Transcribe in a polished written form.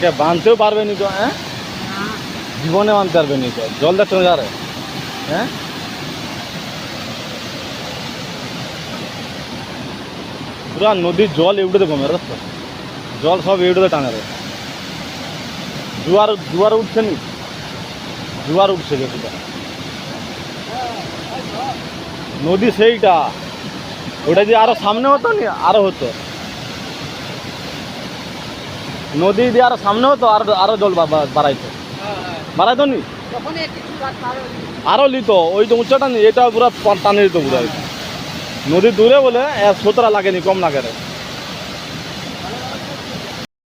কে বাঁধতেও পারবে নি তো, হ্যাঁ জীবনে বাঁধতে পারবে নি তো। জল দেখছো না যারে, হ্যাঁ পুরা নদীর জল এউড়ে কমে রে, জল সব এউড়ে টানে রে। জোয়ার জোয়ার উঠছে নি, জোয়ার উঠছে যেটা নদী সেইটা, ওটা যে আরো সামনে হতো নি আরো হতো, নদী দিয়ে আরো সামনে হতো আর আরো জল বাড়াইতো, বাড়াইতো নি আরো লিত। ওই তো উচ্চটা নি, এটা পুরো টানে দিত পুরো। নদী দূরে বলে স্রোতরা লাগেনি, কম লাগে রে।